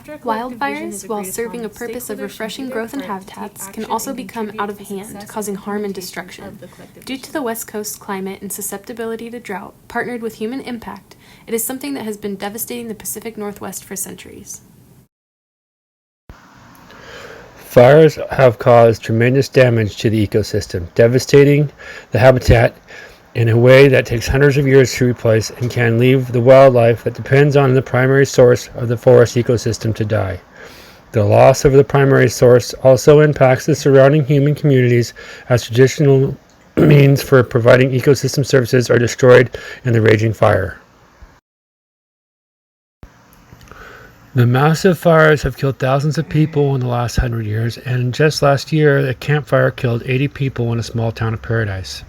Wildfires, while serving a purpose of refreshing growth and habitats, can also become out of hand, causing harm and destruction. Due to the West Coast climate and susceptibility to drought, partnered with human impact, it is something that has been devastating the Pacific Northwest for centuries. Fires have caused tremendous damage to the ecosystem, devastating the habitat in a way that takes hundreds of years to replace and can leave the wildlife that depends on the primary source of the forest ecosystem to die. The loss of the primary source also impacts the surrounding human communities as traditional means for providing ecosystem services are destroyed in the raging fire. The massive fires have killed thousands of people in the last 100 years, and just last year, a campfire killed 80 people in a small town of Paradise.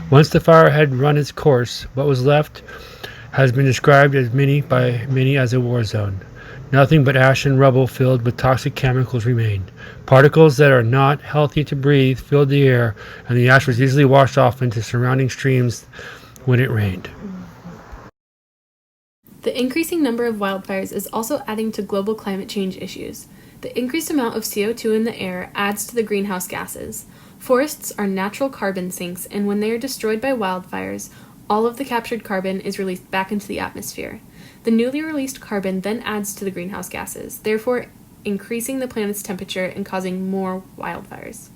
Once the fire had run its course, what was left has been described by many as a war zone. Nothing but ash and rubble filled with toxic chemicals remained. Particles that are not healthy to breathe filled the air, and the ash was easily washed off into surrounding streams when it rained. The increasing number of wildfires is also adding to global climate change issues. The increased amount of CO2 in the air adds to the greenhouse gases. Forests are natural carbon sinks, and when they are destroyed by wildfires, all of the captured carbon is released back into the atmosphere. The newly released carbon then adds to the greenhouse gases, therefore increasing the planet's temperature and causing more wildfires.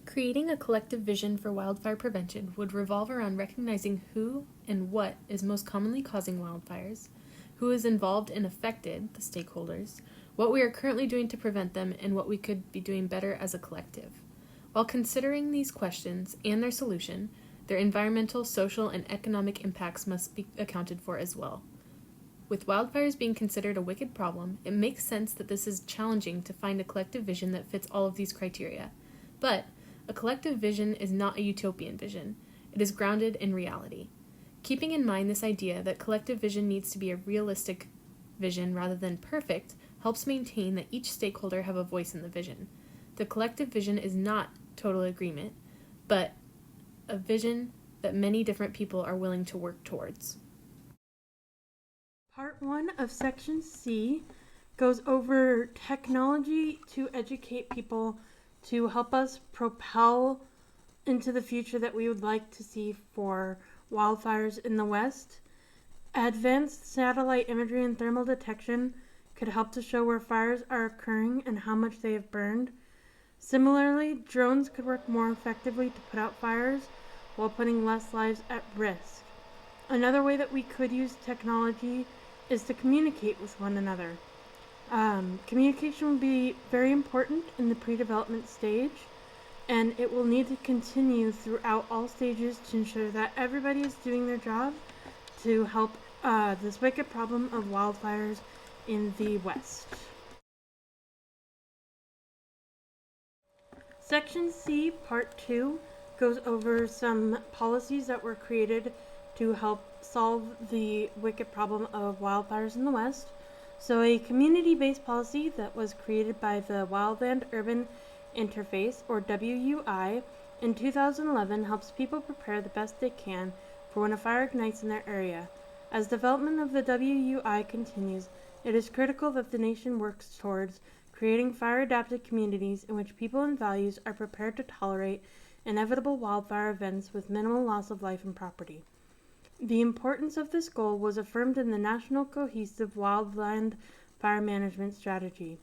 Creating a collective vision for wildfire prevention would revolve around recognizing who and what is most commonly causing wildfires, who is involved and affected, the stakeholders, what we are currently doing to prevent them, and what we could be doing better as a collective. While considering these questions and their solution, their environmental, social, and economic impacts must be accounted for as well. With wildfires being considered a wicked problem, it makes sense that this is challenging to find a collective vision that fits all of these criteria. But a collective vision is not a utopian vision. It is grounded in reality. Keeping in mind this idea that collective vision needs to be a realistic vision rather than perfect helps maintain that each stakeholder have a voice in the vision. The collective vision is not total agreement, but a vision that many different people are willing to work towards. Part 1 of Section C goes over technology to educate people to help us propel into the future that we would like to see for wildfires in the West. Advanced satellite imagery and thermal detection could help to show where fires are occurring and how much they have burned. Similarly, drones could work more effectively to put out fires while putting less lives at risk. Another way that we could use technology is to communicate with one another. Communication will be very important in the pre-development stage, and it will need to continue throughout all stages to ensure that everybody is doing their job to help this wicked problem of wildfires in the West. Section C, Part 2, goes over some policies that were created to help solve the wicked problem of wildfires in the West. So a community-based policy that was created by the Wildland Urban Interface, or WUI, in 2011 helps people prepare the best they can for when a fire ignites in their area. As development of the WUI continues, it is critical that the nation works towards creating fire-adapted communities in which people and values are prepared to tolerate inevitable wildfire events with minimal loss of life and property. The importance of this goal was affirmed in the National Cohesive Wildland Fire Management Strategy,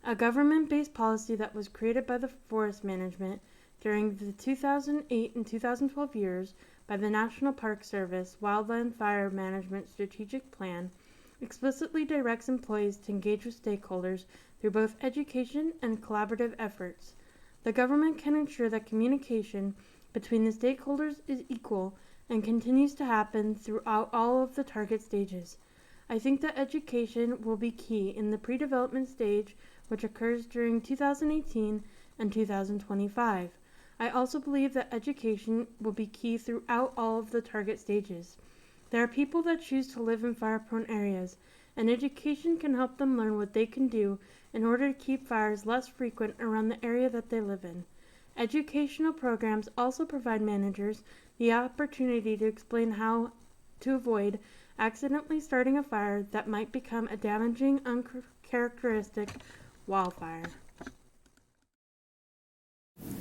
a government-based policy that was created by the Forest Management during the 2008 and 2012 years by the National Park Service Wildland Fire Management Strategic Plan, explicitly directs employees to engage with stakeholders through both education and collaborative efforts. The government can ensure that communication between the stakeholders is equal and continues to happen throughout all of the target stages. I think that education will be key in the pre-development stage, which occurs during 2018 and 2025. I also believe that education will be key throughout all of the target stages. There are people that choose to live in fire-prone areas, and education can help them learn what they can do in order to keep fires less frequent around the area that they live in. Educational programs also provide managers the opportunity to explain how to avoid accidentally starting a fire that might become a damaging, uncharacteristic wildfire.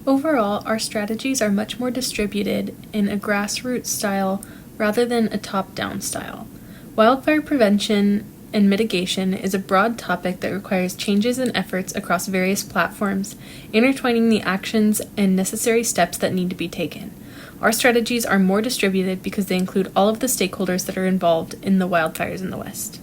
Overall, our strategies are much more distributed in a grassroots style rather than a top-down style. Wildfire prevention and mitigation is a broad topic that requires changes and efforts across various platforms, intertwining the actions and necessary steps that need to be taken. Our strategies are more distributed because they include all of the stakeholders that are involved in the wildfires in the West.